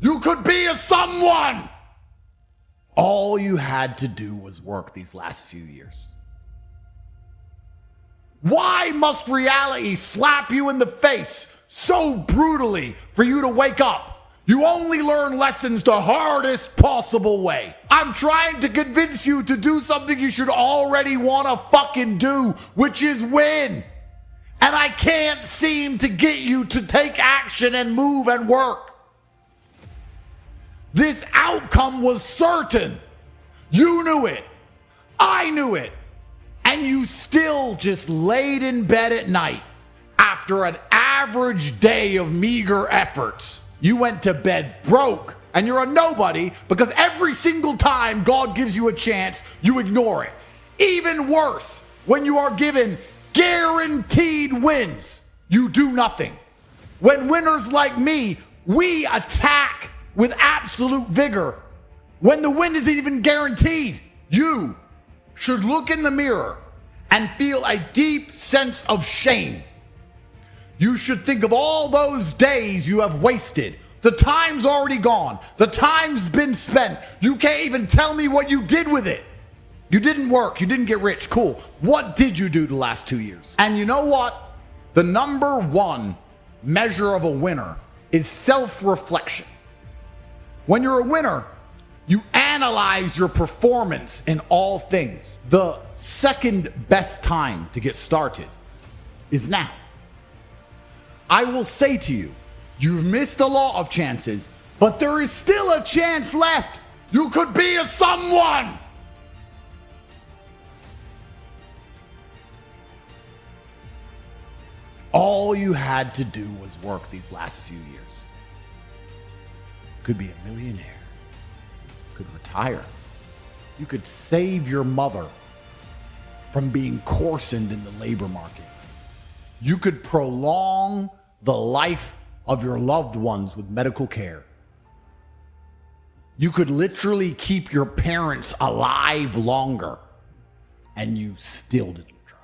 You could be a someone. All you had to do was work these last few years. Why must reality slap you in the face so brutally for you to wake up? You only learn lessons the hardest possible way. I'm trying to convince you to do something you should already want to fucking do, which is win. And I can't seem to get you to take action and move and work. This outcome was certain. You knew it. I knew it. And you still just laid in bed at night after an average day of meager efforts. You went to bed broke, and you're a nobody because every single time God gives you a chance, you ignore it. Even worse, when you are given guaranteed wins, you do nothing. When winners like me, we attack with absolute vigor. When the win isn't even guaranteed, you should look in the mirror and feel a deep sense of shame. You should think of all those days you have wasted. The time's already gone. The time's been spent. You can't even tell me what you did with it. You didn't work. You didn't get rich. Cool. What did you do the last 2 years? And you know what? The number one measure of a winner is self-reflection. When you're a winner, you analyze your performance in all things. The second best time to get started is now. I will say to you, you've missed a lot of chances, but there is still a chance left. You could be a someone. All you had to do was work these last few years. Could be a millionaire. Could retire. You could save your mother from being coarsened in the labor market. You could prolong the life of your loved ones with medical care. You could literally keep your parents alive longer, and you still didn't try.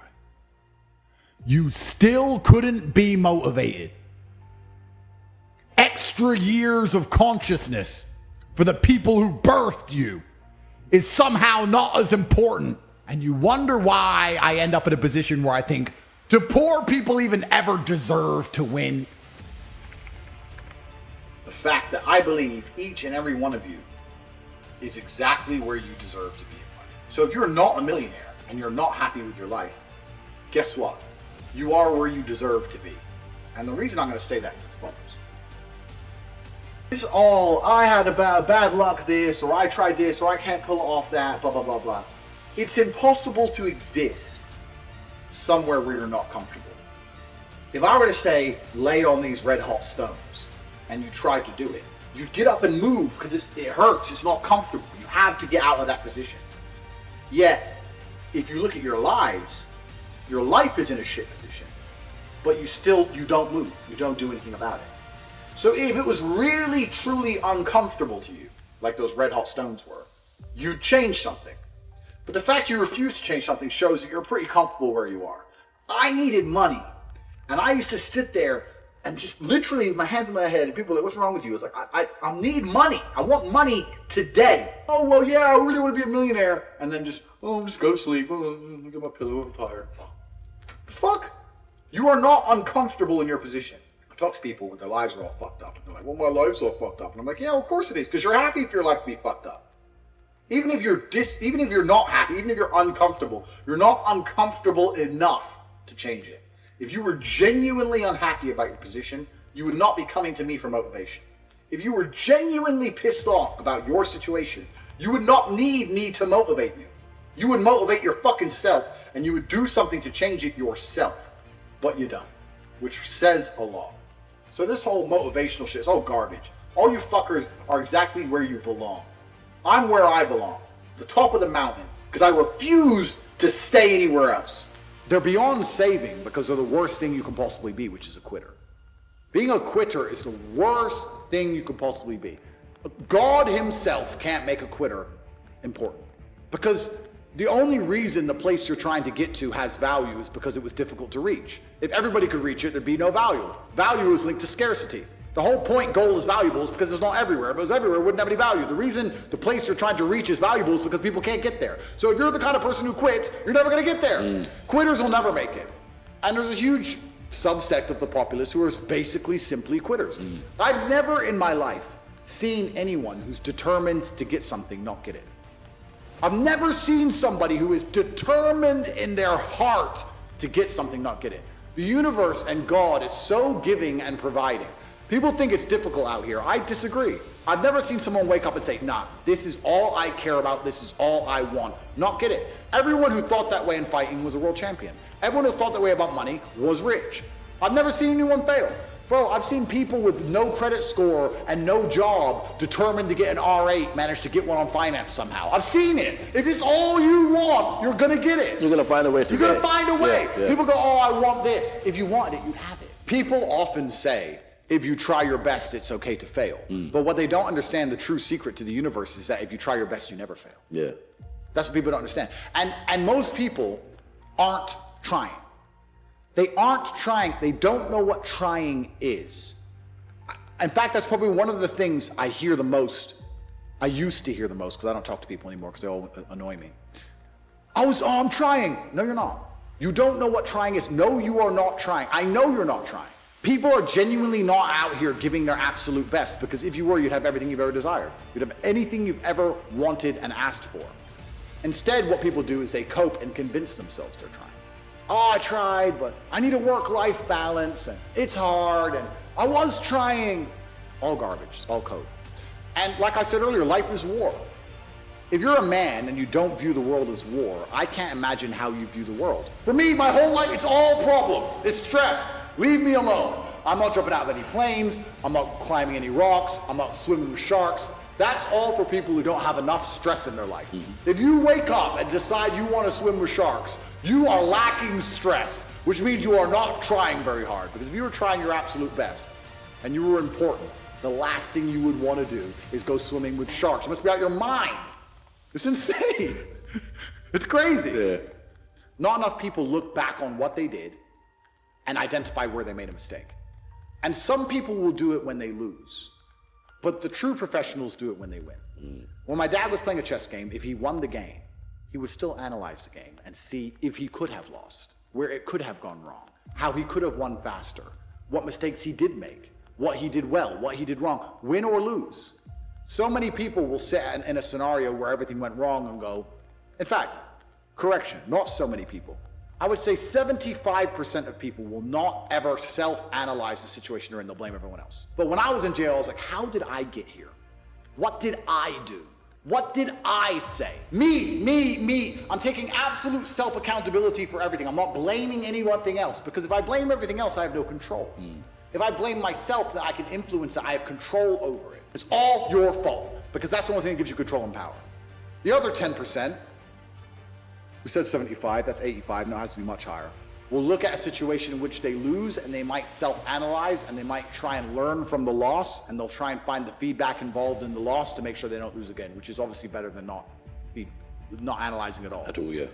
You still couldn't be motivated. Extra years of consciousness for the people who birthed you is somehow not as important. And you wonder why I end up in a position where I think, do poor people even ever deserve to win? The fact that I believe each and every one of you is exactly where you deserve to be in life. So if you're not a millionaire and you're not happy with your life, guess what? You are where you deserve to be. And the reason I'm going to say that is as follows. It's all, I had a bad luck this, or I tried this, or I can't pull off that, blah, blah, blah, blah. It's impossible to exist somewhere where you're not comfortable. If I were to say, lay on these red hot stones, and you tried to do it, you'd get up and move because it hurts, it's not comfortable. You have to get out of that position. Yet, if you look at your lives, your life is in a shit position, but you don't move, you don't do anything about it. So if it was really, truly uncomfortable to you, like those red hot stones were, you'd change something. But the fact you refuse to change something shows that you're pretty comfortable where you are. I needed money. And I used to sit there and just literally my hands in my head, and people were like, what's wrong with you? It's like, I need money. I want money today. Oh, well, yeah, I really want to be a millionaire. And then just go to sleep. Look at my pillow, I'm tired. Fuck. You are not uncomfortable in your position. I talk to people when their lives are all fucked up. And they're like, well, my life's all fucked up. And I'm like, yeah, of course it is, because you're happy for your life to be fucked up. Even if you're not happy, even if you're uncomfortable, you're not uncomfortable enough to change it. If you were genuinely unhappy about your position, you would not be coming to me for motivation. If you were genuinely pissed off about your situation, you would not need me to motivate you. You would motivate your fucking self, and you would do something to change it yourself. But you don't, which says a lot. So this whole motivational shit is all garbage. All you fuckers are exactly where you belong. I'm where I belong, the top of the mountain, because I refuse to stay anywhere else. They're beyond saving because they're the worst thing you can possibly be, which is a quitter. Being a quitter is the worst thing you could possibly be. God himself can't make a quitter important, because the only reason the place you're trying to get to has value is because it was difficult to reach. If everybody could reach it, there'd be no value. Value is linked to scarcity. The whole point goal is valuable is because it's not everywhere. If it was everywhere, it wouldn't have any value. The reason the place you're trying to reach is valuable is because people can't get there. So if you're the kind of person who quits, you're never going to get there. Quitters will never make it. And there's a huge subsect of the populace who are basically simply quitters. I've never in my life seen anyone who's determined to get something not get it. I've never seen somebody who is determined in their heart to get something not get it. The universe and God is so giving and providing. People think it's difficult out here. I disagree. I've never seen someone wake up and say, nah, this is all I care about, this is all I want. Not get it. Everyone who thought that way in fighting was a world champion. Everyone who thought that way about money was rich. I've never seen anyone fail. Bro, I've seen people with no credit score and no job determined to get an R8 manage to get one on finance somehow. I've seen it. If it's all you want, you're going to get it. You're going to find a way to You're going to find a way. Yeah. People go, oh, I want this. If you want it, you have it. People often say, if you try your best, it's okay to fail. But what they don't understand, the true secret to the universe is that if you try your best, you never fail. Yeah. That's what people don't understand. And most people aren't trying. They aren't trying. They don't know what trying is. In fact, that's probably one of the things I hear the most. I used to hear the most because I don't talk to people anymore because they all annoy me. I'm trying. No, you're not. You don't know what trying is. No, you are not trying. I know you're not trying. People are genuinely not out here giving their absolute best, because if you were, you'd have everything you've ever desired. You'd have anything you've ever wanted and asked for. Instead, what people do is they cope and convince themselves they're trying. Oh, I tried, but I need a work-life balance, and it's hard, and I was trying. All garbage, all code. And like I said earlier, life is war. If you're a man and you don't view the world as war, I can't imagine how you view the world. For me, my whole life, it's all problems. It's stress. Leave me alone. I'm not jumping out of any planes. I'm not climbing any rocks. I'm not swimming with sharks. That's all for people who don't have enough stress in their life. If you wake up and decide you want to swim with sharks, you are lacking stress, which means you are not trying very hard. Because if you were trying your absolute best and you were important, the last thing you would want to do is go swimming with sharks. You must be out of your mind. It's insane. It's crazy. Yeah. Not enough people look back on what they did and identify where they made a mistake. And some people will do it when they lose. But the true professionals do it when they win. When my dad was playing a chess game, if he won the game, he would still analyze the game and see if he could have lost, where it could have gone wrong, how he could have won faster, what mistakes he did make, what he did well, what he did wrong, win or lose. So many people will sit in a scenario where everything went wrong and go, in fact, correction, not so many people. I would say 75% of people will not ever self-analyze the situation they're in. They'll blame everyone else. But when I was in jail, I was like, how did I get here? What did I do? What did I say? Me. I'm taking absolute self-accountability for everything. I'm not blaming anything else, because if I blame everything else, I have no control. If I blame myself, then I can influence it. I have control over it. It's all your fault, because that's the only thing that gives you control and power. The other 10%, we said 75, that's 85, now it has to be much higher. We'll look at a situation in which they lose, and they might self-analyze, and they might try and learn from the loss, and they'll try and find the feedback involved in the loss to make sure they don't lose again, which is obviously better than not analyzing at all. At all, yeah.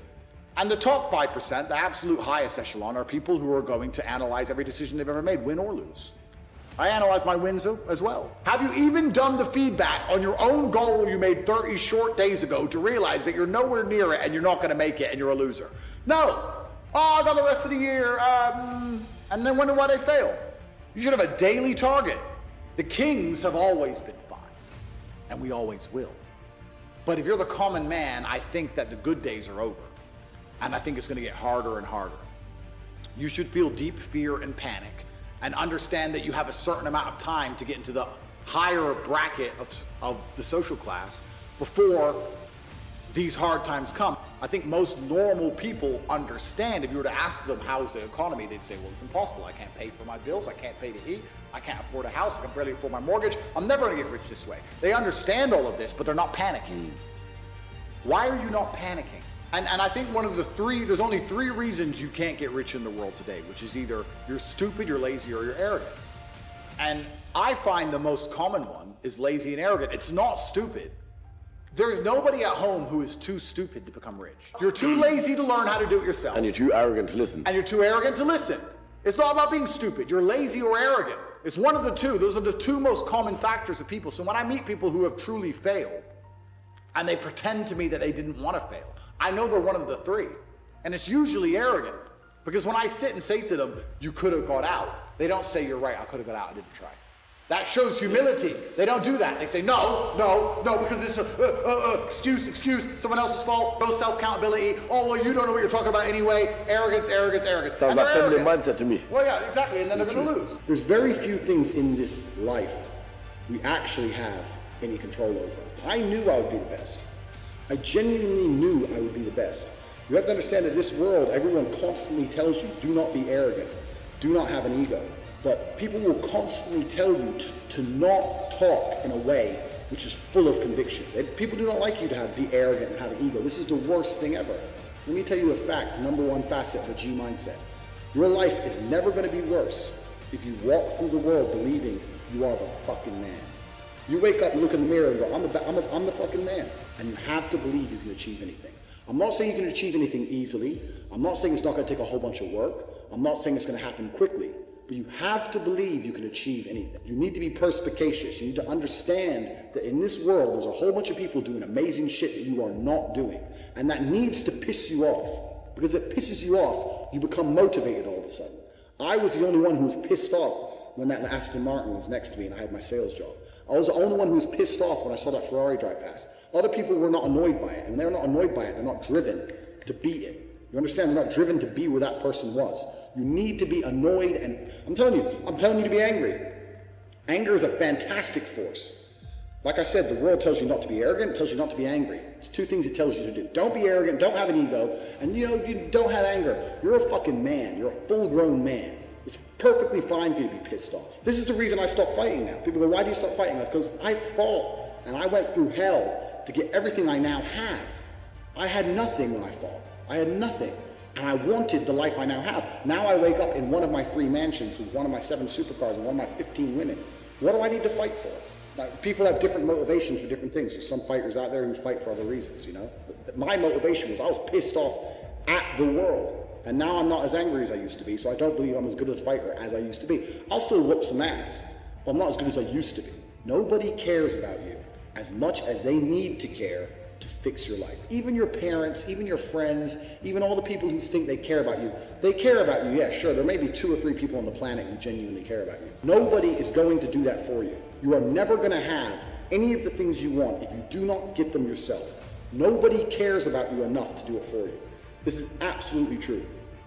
And the top 5%, the absolute highest echelon, are people who are going to analyze every decision they've ever made, win or lose. I analyze my wins as well. Have you even done the feedback on your own goal you made 30 short days ago to realize that you're nowhere near it and you're not going to make it and you're a loser? No. Oh, I got the rest of the year, and then wonder why they fail. You should have a daily target. The kings have always been fine, and we always will. But if you're the common man, I think that the good days are over, and I think it's going to get harder and harder. You should feel deep fear and panic, and understand that you have a certain amount of time to get into the higher bracket of the social class before these hard times come. I think most normal people understand. If you were to ask them, how's the economy, they'd say, well, it's impossible. I can't pay for my bills. I can't pay to eat. I can't afford a house. I can barely afford my mortgage. I'm never going to get rich this way. They understand all of this, but they're not panicking. Why are you not panicking? And I think there's only three reasons you can't get rich in the world today, which is either you're stupid, you're lazy, or you're arrogant. And I find the most common one is lazy and arrogant. It's not stupid. There's nobody at home who is too stupid to become rich. You're too lazy to learn how to do it yourself. And you're too arrogant to listen. And you're too arrogant to listen. It's not about being stupid. You're lazy or arrogant. It's one of the two. Those are the two most common factors of people. So when I meet people who have truly failed, and they pretend to me that they didn't want to fail, I know they're one of the three. And it's usually arrogant. Because when I sit and say to them, you could have got out, they don't say, you're right, I could have got out, I didn't try. That shows humility. They don't do that. They say, no, because it's excuse, someone else's fault, no self-accountability. Oh, well, you don't know what you're talking about anyway. Arrogance. Sounds like feminine mindset to me. Well, yeah, exactly, and then they're going to lose. There's very few things in this life we actually have any control over. I knew I would be the best. I genuinely knew I would be the best. You have to understand that this world, everyone constantly tells you, do not be arrogant, do not have an ego. But people will constantly tell you to not talk in a way which is full of conviction. People do not like you to be arrogant and have an ego. This is the worst thing ever. Let me tell you a fact, the number one facet of the G mindset. Your life is never going to be worse if you walk through the world believing you are the fucking man. You wake up and look in the mirror and go, I'm the fucking man. And you have to believe you can achieve anything. I'm not saying you can achieve anything easily. I'm not saying it's not going to take a whole bunch of work. I'm not saying it's going to happen quickly. But you have to believe you can achieve anything. You need to be perspicacious. You need to understand that in this world, there's a whole bunch of people doing amazing shit that you are not doing. And that needs to piss you off. Because if it pisses you off, you become motivated all of a sudden. I was the only one who was pissed off when that Aston Martin was next to me and I had my sales job. I was the only one who was pissed off when I saw that Ferrari drive past. Other people were not annoyed by it. And they're not annoyed by it. They're not driven to beat it. You understand? They're not driven to be where that person was. You need to be annoyed, and I'm telling you to be angry. Anger is a fantastic force. Like I said, the world tells you not to be arrogant, it tells you not to be angry. It's two things it tells you to do. Don't be arrogant, don't have an ego, and you don't have anger. You're a fucking man. You're a full-grown man. It's perfectly fine for you to be pissed off. This is the reason I stopped fighting now. People go, why do you stop fighting? That's because I fought, and I went through hell to get everything I now have. I had nothing when I fought. I had nothing. And I wanted the life I now have. Now I wake up in one of my 3 mansions with one of my 7 supercars and one of my 15 women. What do I need to fight for? Like, people have different motivations for different things. There's some fighters out there who fight for other reasons, you know? But my motivation was I was pissed off at the world. And now I'm not as angry as I used to be, so I don't believe I'm as good a fighter as I used to be. I'll still whoop some ass, but I'm not as good as I used to be. Nobody cares about you as much as they need to care to fix your life. Even your parents, even your friends, even all the people who think they care about you, they care about you, yeah, sure. There may be 2 or 3 people on the planet who genuinely care about you. Nobody is going to do that for you. You are never going to have any of the things you want if you do not get them yourself. Nobody cares about you enough to do it for you. This is absolutely true.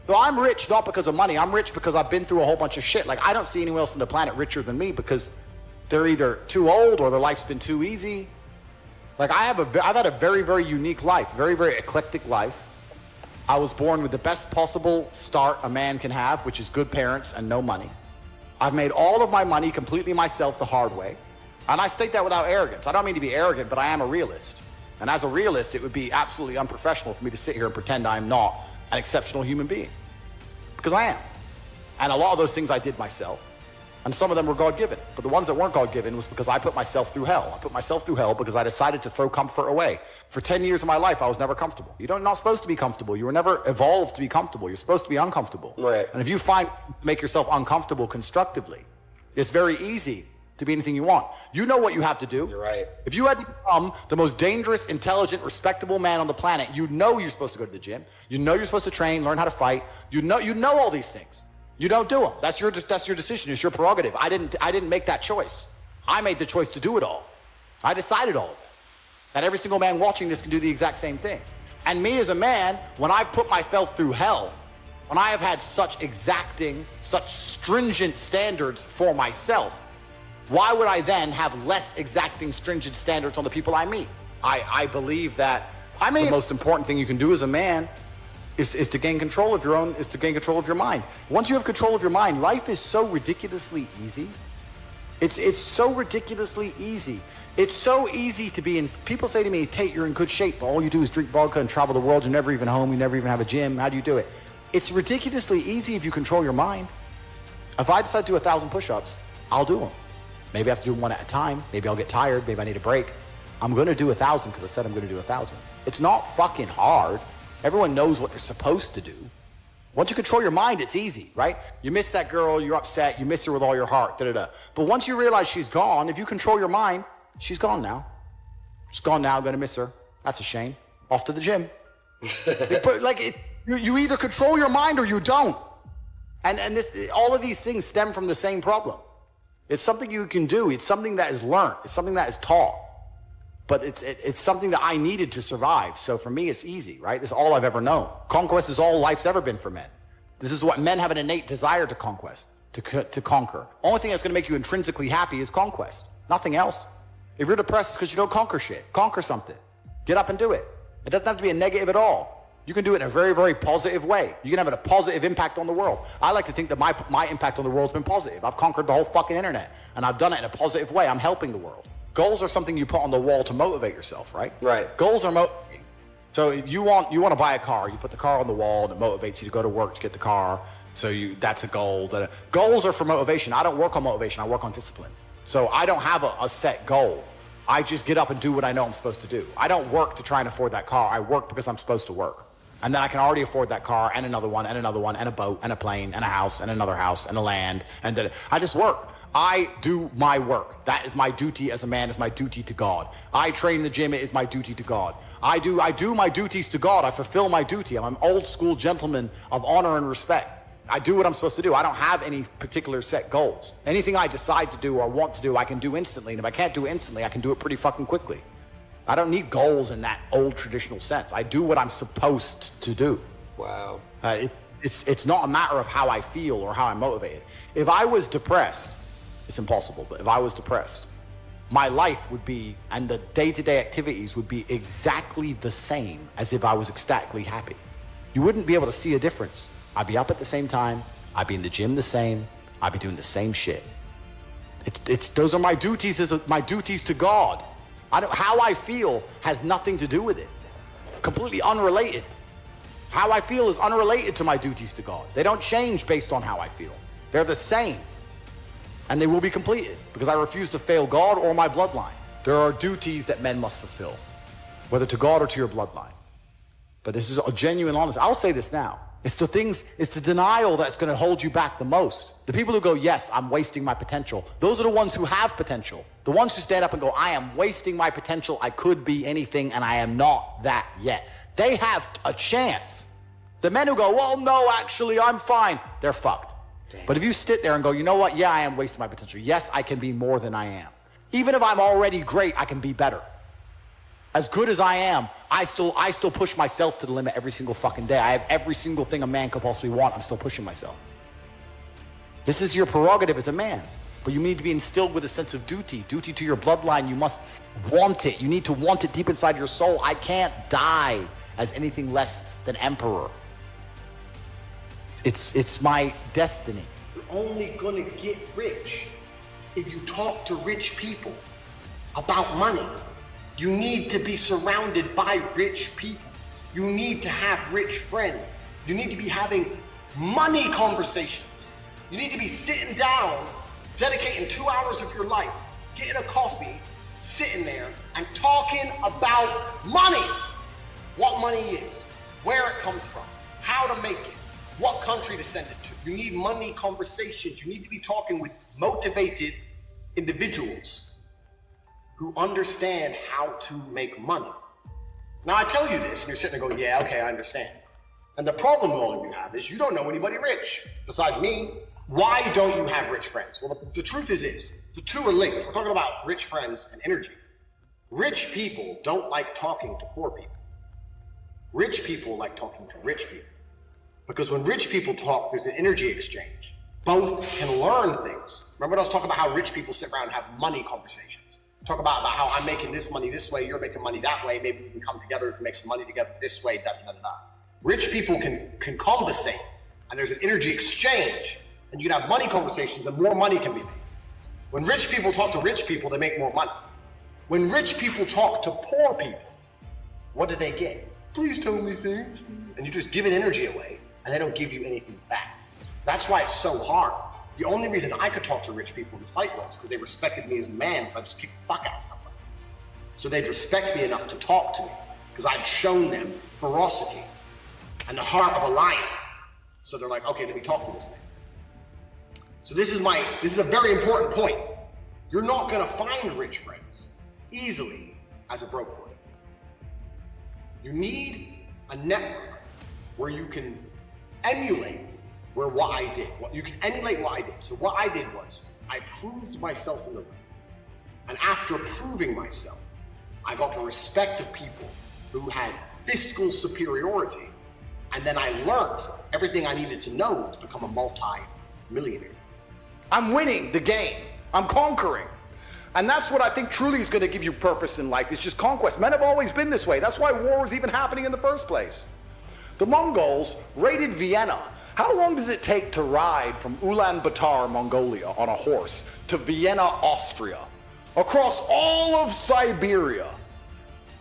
So I'm rich not because of money. I'm rich because I've been through a whole bunch of shit. Like, I don't see anyone else on the planet richer than me because they're either too old or their life's been too easy. Like, I've had a very, very unique life, very, very eclectic life. I was born with the best possible start a man can have, which is good parents and no money. I've made all of my money completely myself the hard way. And I state that without arrogance. I don't mean to be arrogant, but I am a realist. And as a realist, it would be absolutely unprofessional for me to sit here and pretend I'm not an exceptional human being. Because I am. And a lot of those things I did myself. And some of them were God-given. But the ones that weren't God-given was because I put myself through hell. I put myself through hell because I decided to throw comfort away. For 10 years of my life, I was never comfortable. You're not supposed to be comfortable. You were never evolved to be comfortable. You're supposed to be uncomfortable. Right. And if you make yourself uncomfortable constructively, it's very easy to be anything you want. You know what you have to do. You're right. If you had to become the most dangerous, intelligent, respectable man on the planet, you know you're supposed to go to the gym. You know you're supposed to train, learn how to fight. You know all these things. You don't do them. That's your decision. It's your prerogative. I didn't make that choice. I made the choice to do it all. I decided all of it. And every single man watching this can do the exact same thing. And me as a man, when I put myself through hell, when I have had such exacting, such stringent standards for myself, why would I then have less exacting, stringent standards on the people I meet? I believe that the most important thing you can do as a man is to gain control of your mind. Once you have control of your mind, life is so ridiculously easy. It's so ridiculously easy. It's so easy to be in. People say to me, Tate, you're in good shape, but all you do is drink vodka and travel the world. You're never even home. You never even have a gym. How do you do it? It's ridiculously easy if you control your mind. If I decide to do 1,000 push-ups, I'll do them. Maybe I have to do them one at a time. Maybe I'll get tired. Maybe I need a break. I'm going to do 1,000 because I said I'm going to do 1,000. It's not fucking hard. Everyone knows what they're supposed to do. Once you control your mind, it's easy, right? You miss that girl, you're upset, you miss her with all your heart, da-da-da. But once you realize she's gone, if you control your mind, she's gone now. She's gone now, I'm gonna miss her. That's a shame. Off to the gym. You either control your mind or you don't. And all of these things stem from the same problem. It's something you can do. It's something that is learned. It's something that is taught. But it's something that I needed to survive. So for me, it's easy, right? It's all I've ever known. Conquest is all life's ever been for men. This is what men have an innate desire to conquest, to conquer. Only thing that's going to make you intrinsically happy is conquest. Nothing else. If you're depressed, it's because you don't conquer shit. Conquer something. Get up and do it. It doesn't have to be a negative at all. You can do it in a very, very positive way. You can have a positive impact on the world. I like to think that my impact on the world has been positive. I've conquered the whole fucking internet, and I've done it in a positive way. I'm helping the world. Goals are something you put on the wall to motivate yourself, right? Right. Goals are motivating. So if you want to buy a car, you put the car on the wall, and it motivates you to go to work to get the car. So that's a goal. Goals are for motivation. I don't work on motivation. I work on discipline. So I don't have a set goal. I just get up and do what I know I'm supposed to do. I don't work to try and afford that car. I work because I'm supposed to work. And then I can already afford that car and another one and another one and a boat and a plane and a house and another house and a land. And then I just work. I do my work. That is my duty as a man, is my duty to God. I train in the gym, it is my duty to God. I do my duties to God. I fulfill my duty. I'm an old school gentleman of honor and respect. I do what I'm supposed to do. I don't have any particular set goals. Anything I decide to do or want to do, I can do instantly. And if I can't do it instantly, I can do it pretty fucking quickly. I don't need goals in that old traditional sense. I do what I'm supposed to do. Wow. It's not a matter of how I feel or how I'm motivated. If I was depressed, it's impossible, but if I was depressed, my life would be, and the day-to-day activities would be exactly the same as if I was ecstatically happy. You wouldn't be able to see a difference. I'd be up at the same time. I'd be in the gym the same. I'd be doing the same shit. Those are my duties my duties to God. How I feel has nothing to do with it. Completely unrelated. How I feel is unrelated to my duties to God. They don't change based on how I feel. They're the same. And they will be completed because I refuse to fail God or my bloodline. There are duties that men must fulfill, whether to God or to your bloodline. But this is a genuine honesty. I'll say this now. It's the denial that's going to hold you back the most. The people who go, yes, I'm wasting my potential. Those are the ones who have potential. The ones who stand up and go, I am wasting my potential. I could be anything and I am not that yet. They have a chance. The men who go, well, no, actually, I'm fine. They're fucked. Damn. But if you sit there and go, you know what? Yeah, I am wasting my potential. Yes, I can be more than I am. Even if I'm already great, I can be better. As good as I am, I still push myself to the limit every single fucking day. I have every single thing a man could possibly want. I'm still pushing myself. This is your prerogative as a man. But you need to be instilled with a sense of duty. Duty to your bloodline. You must want it. You need to want it deep inside your soul. I can't die as anything less than emperor. It's my destiny. You're only gonna get rich if you talk to rich people about money. You need to be surrounded by rich people. You need to have rich friends. You need to be having money conversations. You need to be sitting down, dedicating 2 hours of your life, getting a coffee, sitting there and talking about money. What money is, where it comes from, how to make it, what country to send it to. You need money conversations. You need to be talking with motivated individuals who understand how to make money. Now I tell you this, and you're sitting there going, yeah, okay, I understand. And the problem all of you have is you don't know anybody rich, besides me. Why don't you have rich friends? Well, the truth is this, the two are linked. We're talking about rich friends and energy. Rich people don't like talking to poor people. Rich people like talking to rich people. Because when rich people talk, there's an energy exchange. Both can learn things. Remember I was talking about how rich people sit around and have money conversations. Talk about how I'm making this money this way, you're making money that way, maybe we can come together and make some money together this way, da-da-da-da. Rich people can conversate, and there's an energy exchange, and you can have money conversations, and more money can be made. When rich people talk to rich people, they make more money. When rich people talk to poor people, what do they get? Please tell me things. And you just give it energy away, and they don't give you anything back. That's why it's so hard. The only reason I could talk to rich people in fight was because they respected me as a man if I just kicked the fuck out of somebody. So they'd respect me enough to talk to me because I'd shown them ferocity and the heart of a lion. So they're like, okay, let me talk to this man. So this is a very important point. You're not gonna find rich friends easily as a broke one. You need a network where you can emulate what I did. You can emulate what I did. So what I did was, I proved myself in the room. And after proving myself, I got the respect of people who had fiscal superiority. And then I learned everything I needed to know to become a multi-millionaire. I'm winning the game. I'm conquering. And that's what I think truly is going to give you purpose in life. It's just conquest. Men have always been this way. That's why war was even happening in the first place. The Mongols raided Vienna. How long does it take to ride from Ulaanbaatar, Mongolia, on a horse to Vienna, Austria, across all of Siberia?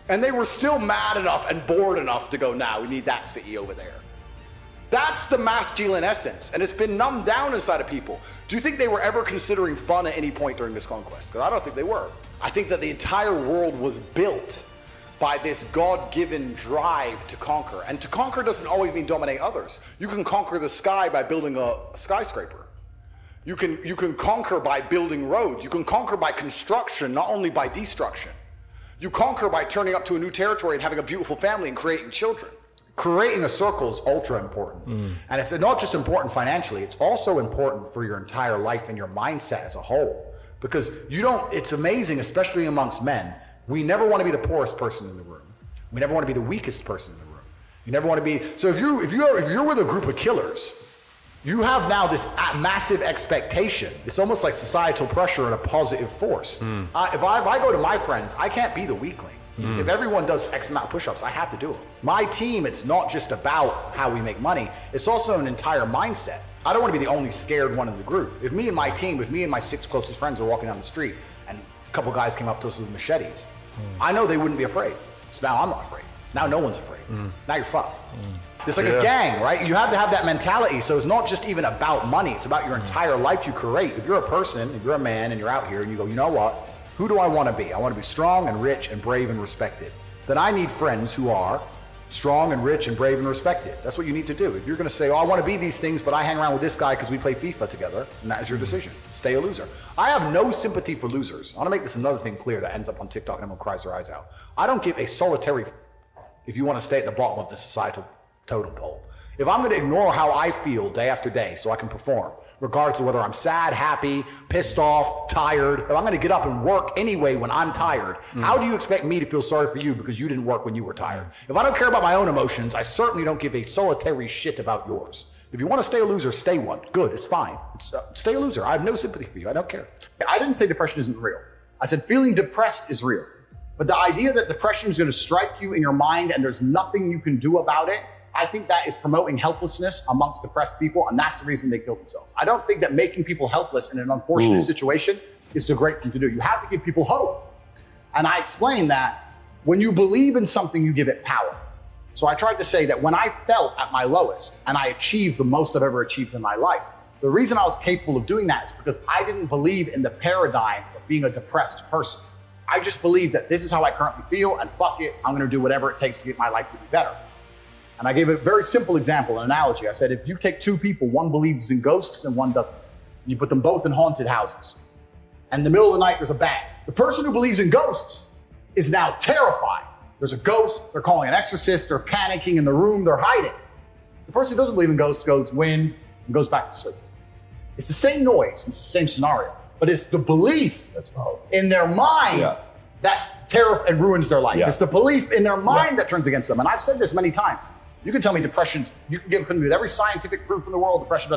And they were still mad enough and bored enough to go, nah, we need that city over there. That's the masculine essence, and it's been numbed down inside of people. Do you think they were ever considering fun at any point during this conquest? Because I don't think they were. I think that the entire world was built by this God-given drive to conquer. And to conquer doesn't always mean dominate others. You can conquer the sky by building a skyscraper. You can conquer by building roads. You can conquer by construction, not only by destruction. You conquer by turning up to a new territory and having a beautiful family and creating children. Creating a circle is ultra important. And it's not just important financially, it's also important for your entire life and your mindset as a whole. Because it's amazing, especially amongst men, we never want to be the poorest person in the room. We never want to be the weakest person in the room. You never want to be, so if you're with a group of killers, you have now this massive expectation. It's almost like societal pressure and a positive force. If I go to my friends, I can't be the weakling. If everyone does X amount of push-ups, I have to do them. My team, it's not just about how we make money, it's also an entire mindset. I don't want to be the only scared one in the group. If me and my 6 closest friends are walking down the street and a couple guys came up to us with machetes, I know they wouldn't be afraid. So now I'm not afraid. Now no one's afraid. Now you're fucked. It's like a gang, right? You have to have that mentality. So it's not just even about money. It's about your entire life you create. If you're a person, if you're a man and you're out here and you go, you know what? Who do I want to be? I want to be strong and rich and brave and respected. Then I need friends who are strong and rich and brave and respected. That's what you need to do. If you're going to say, oh, I want to be these things, but I hang around with this guy because we play FIFA together, and that is your decision. Stay a loser. I have no sympathy for losers. I want to make this another thing clear that ends up on TikTok and everyone cries their eyes out. I don't give a solitary if you want to stay at the bottom of the societal totem pole. If I'm going to ignore how I feel day after day so I can perform, regardless of whether I'm sad, happy, pissed off, tired, if I'm going to get up and work anyway when I'm tired, how do you expect me to feel sorry for you because you didn't work when you were tired? If I don't care about my own emotions, I certainly don't give a solitary shit about yours. If you want to stay a loser, stay one. Good, it's fine. Stay a loser. I have no sympathy for you. I don't care. I didn't say depression isn't real. I said feeling depressed is real. But the idea that depression is going to strike you in your mind and there's nothing you can do about it, I think that is promoting helplessness amongst depressed people, and that's the reason they kill themselves. I don't think that making people helpless in an unfortunate situation is the great thing to do. You have to give people hope. And I explained that when you believe in something, you give it power. So I tried to say that when I felt at my lowest and I achieved the most I've ever achieved in my life, the reason I was capable of doing that is because I didn't believe in the paradigm of being a depressed person. I just believed that this is how I currently feel, and fuck it, I'm gonna do whatever it takes to get my life to be better. And I gave a very simple example, an analogy. I said, if you take 2 people, one believes in ghosts and one doesn't, and you put them both in haunted houses, and in the middle of the night there's a bang. The person who believes in ghosts is now terrified. There's a ghost, they're calling an exorcist, they're panicking in the room, they're hiding. The person who doesn't believe in ghosts goes wind and goes back to sleep. It's the same noise, it's the same scenario, but it's the belief that's in their mind that terror and ruins their life. It's the belief in their mind that turns against them. And I've said this many times. You can tell me you can give me with every scientific proof in the world, depression,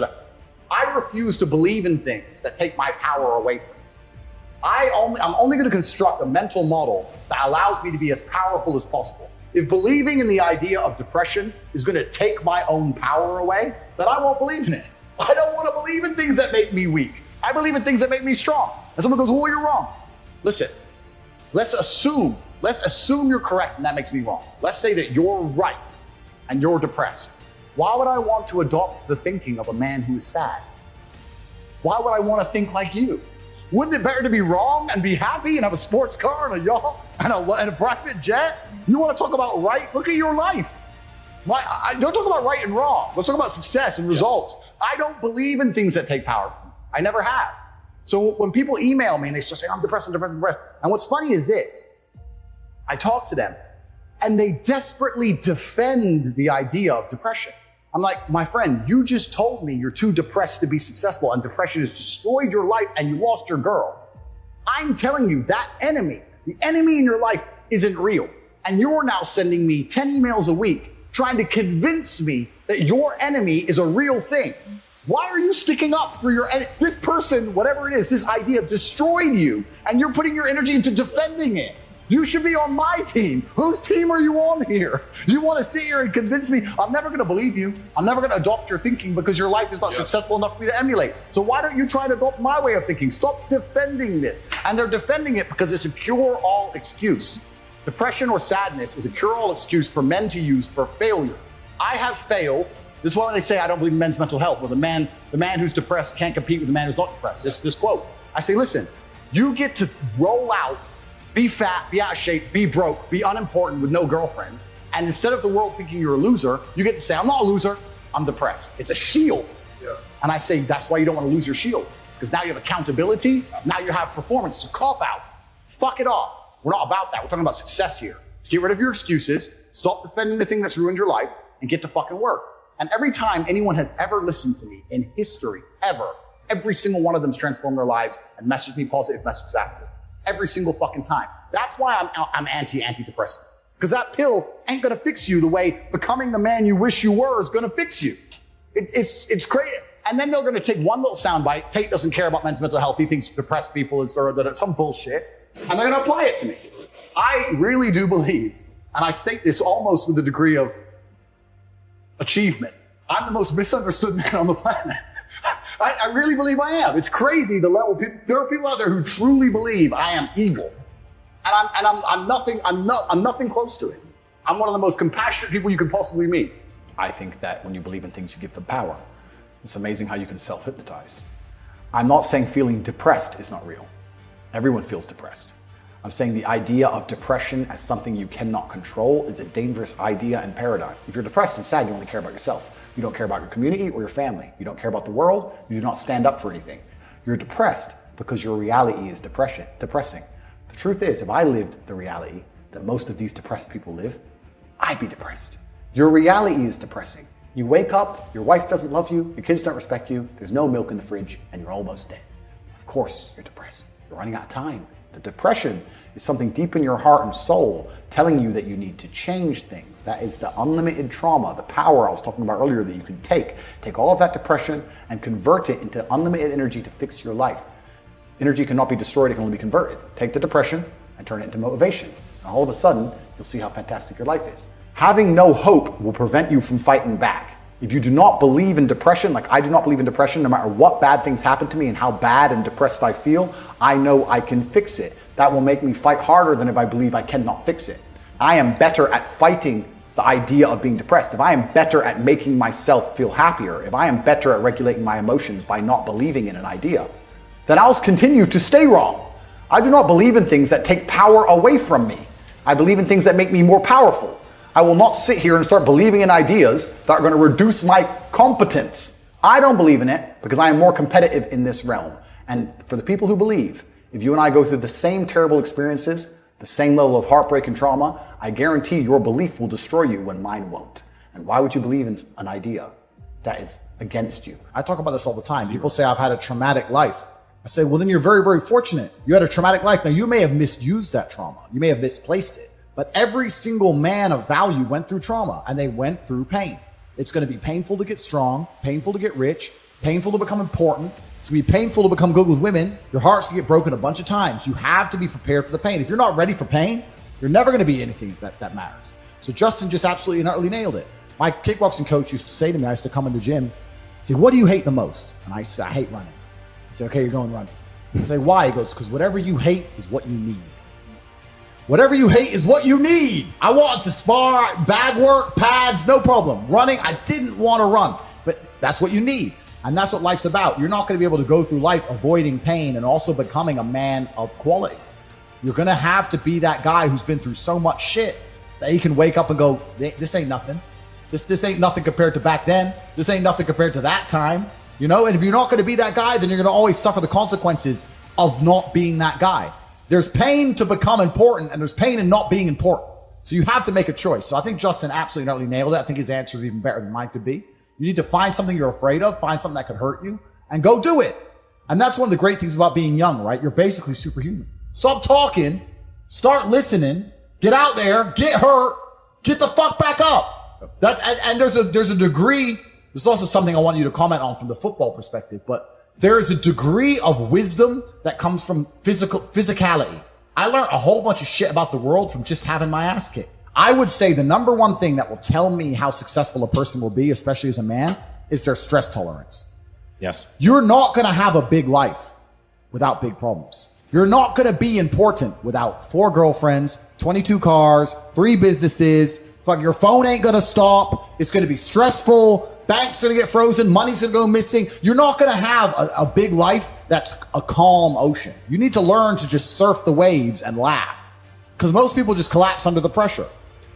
I refuse to believe in things that take my power away from me. I'm only going to construct a mental model that allows me to be as powerful as possible. If believing in the idea of depression is going to take my own power away, then I won't believe in it. I don't want to believe in things that make me weak. I believe in things that make me strong. And someone goes, well, you're wrong. Listen, let's assume you're correct and that makes me wrong. Let's say that you're right and you're depressed. Why would I want to adopt the thinking of a man who is sad? Why would I want to think like you? Wouldn't it better to be wrong and be happy and have a sports car and a yacht and a private jet? You want to talk about right? Look at your life. Don't talk about right and wrong. Let's talk about success and results. I don't believe in things that take power from me. I never have. So when people email me and they start saying, I'm depressed, I'm depressed, I'm depressed. And what's funny is this, I talk to them and they desperately defend the idea of depression. I'm like, my friend, you just told me you're too depressed to be successful and depression has destroyed your life and you lost your girl. I'm telling you that enemy, the enemy in your life isn't real. And you're now sending me 10 emails a week trying to convince me that your enemy is a real thing. Why are you sticking up for your enemy? This person, whatever it is, this idea destroyed you and you're putting your energy into defending it. You should be on my team. Whose team are you on here? You want to sit here and convince me? I'm never going to believe you. I'm never going to adopt your thinking because your life is not successful enough for me to emulate. So why don't you try to adopt my way of thinking? Stop defending this. And they're defending it because it's a cure-all excuse. Depression or sadness is a cure-all excuse for men to use for failure. I have failed. This is why they say I don't believe in men's mental health, or the man who's depressed can't compete with the man who's not depressed. This quote. I say, listen, you get to roll out, be fat, be out of shape, be broke, be unimportant with no girlfriend. And instead of the world thinking you're a loser, you get to say, I'm not a loser, I'm depressed. It's a shield. Yeah. And I say, that's why you don't want to lose your shield. Because now you have accountability, now you have performance to cop out. Fuck it off. We're not about that. We're talking about success here. Get rid of your excuses, stop defending the thing that's ruined your life, and get to fucking work. And every time anyone has ever listened to me in history, ever, every single one of them's transformed their lives and messaged me positive messages after. Every single fucking time. That's why I'm antidepressant. Because that pill ain't gonna fix you the way becoming the man you wish you were is gonna fix you. It's crazy. And then they're gonna take one little soundbite. Tate doesn't care about men's mental health. He thinks depressed people is some bullshit. And they're gonna apply it to me. I really do believe, and I state this almost with a degree of achievement, I'm the most misunderstood man on the planet. I really believe I am. It's crazy the level. There are people out there who truly believe I am evil, and I'm nothing close to it. I'm one of the most compassionate people you could possibly meet. I think that when you believe in things, you give them power. It's amazing how you can self-hypnotize. I'm not saying feeling depressed is not real. Everyone feels depressed. I'm saying the idea of depression as something you cannot control is a dangerous idea and paradigm. If you're depressed and sad, you only care about yourself. You don't care about your community or your family. You don't care about the world. You do not stand up for anything. You're depressed because your reality is depressing. The truth is, if I lived the reality that most of these depressed people live, I'd be depressed. Your reality is depressing. You wake up, your wife doesn't love you, your kids don't respect you, there's no milk in the fridge, and you're almost dead. Of course, you're depressed. You're running out of time. The depression is something deep in your heart and soul telling you that you need to change things. That is the unlimited trauma, the power I was talking about earlier that you can take all of that depression and convert it into unlimited energy to fix your life. Energy cannot be destroyed, it can only be converted. Take the depression and turn it into motivation. And all of a sudden, you'll see how fantastic your life is. Having no hope will prevent you from fighting back. If you do not believe in depression, like I do not believe in depression, no matter what bad things happen to me and how bad and depressed I feel, I know I can fix it. That will make me fight harder than if I believe I cannot fix it. I am better at fighting the idea of being depressed. If I am better at making myself feel happier, if I am better at regulating my emotions by not believing in an idea, then I'll continue to stay wrong. I do not believe in things that take power away from me. I believe in things that make me more powerful. I will not sit here and start believing in ideas that are going to reduce my competence. I don't believe in it because I am more competitive in this realm. And for the people who believe, if you and I go through the same terrible experiences, the same level of heartbreak and trauma, I guarantee your belief will destroy you when mine won't. And why would you believe in an idea that is against you? I talk about this all the time. People say I've had a traumatic life. I say, well, then you're very, very fortunate. You had a traumatic life. Now, you may have misused that trauma. You may have misplaced it. But every single man of value went through trauma and they went through pain. It's going to be painful to get strong, painful to get rich, painful to become important. It's going to be painful to become good with women. Your heart's going to get broken a bunch of times. You have to be prepared for the pain. If you're not ready for pain, you're never going to be anything that matters. So Justin just absolutely and utterly nailed it. My kickboxing coach used to say to me, I used to come in the gym, say, what do you hate the most? And I say, I hate running. I say, okay, you're going running. I say, why? He goes, because whatever you hate is what you need. Whatever you hate is what you need. I wanted to spar, bag work, pads, no problem. Running, I didn't want to run, but that's what you need. And that's what life's about. You're not going to be able to go through life avoiding pain and also becoming a man of quality. You're going to have to be that guy who's been through so much shit that he can wake up and go, this ain't nothing. This ain't nothing compared to back then. This ain't nothing compared to that time. You know, and if you're not going to be that guy, then you're going to always suffer the consequences of not being that guy. There's pain to become important, and there's pain in not being important. So you have to make a choice. So I think Justin absolutely nailed it. I think his answer is even better than mine could be. You need to find something you're afraid of, find something that could hurt you, and go do it. And that's one of the great things about being young, right? You're basically superhuman. Stop talking, start listening, get out there, get hurt, get the fuck back up. And there's a degree. There's also something I want you to comment on from the football perspective, but there is a degree of wisdom that comes from physicality. I learned a whole bunch of shit about the world from just having my ass kicked. I would say the number one thing that will tell me how successful a person will be, especially as a man, is their stress tolerance. Yes. You're not going to have a big life without big problems. You're not going to be important without 4 girlfriends, 22 cars, 3 businesses. Fuck, your phone ain't going to stop. It's going to be stressful. Banks are going to get frozen. Money's going to go missing. You're not going to have a big life that's a calm ocean. You need to learn to just surf the waves and laugh, because most people just collapse under the pressure.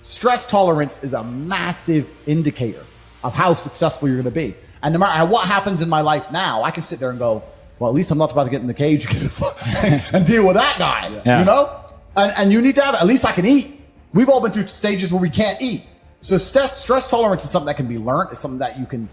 Stress tolerance is a massive indicator of how successful you're going to be. And no matter what happens in my life now, I can sit there and go, well, at least I'm not about to get in the cage and deal with that guy, you know? And you need to have, at least I can eat. We've all been through stages where we can't eat. So stress tolerance is something that can be learned. It's something that you can,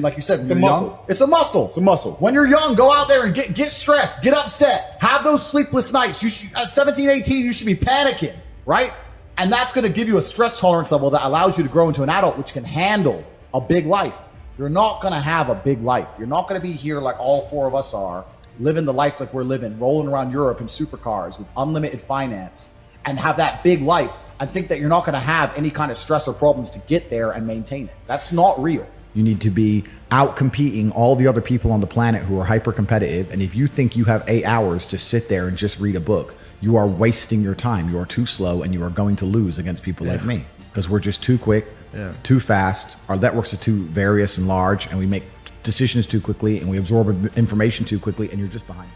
like you said, when It's a you're muscle. young, it's a muscle. It's a muscle. When you're young, go out there and get stressed, get upset, have those sleepless nights. You should, at 17, 18, you should be panicking, right? And that's going to give you a stress tolerance level that allows you to grow into an adult, which can handle a big life. You're not going to have a big life. You're not going to be here like all 4 of us are, living the life like we're living, rolling around Europe in supercars with unlimited finance, and have that big life and think that you're not going to have any kind of stress or problems to get there and maintain it. That's not real. You need to be out competing all the other people on the planet who are hyper competitive. And if you think you have 8 hours to sit there and just read a book, you are wasting your time. You are too slow, and you are going to lose against people like me, because we're just too quick, too fast. Our networks are too various and large, and we make decisions too quickly, and we absorb information too quickly, and you're just behind.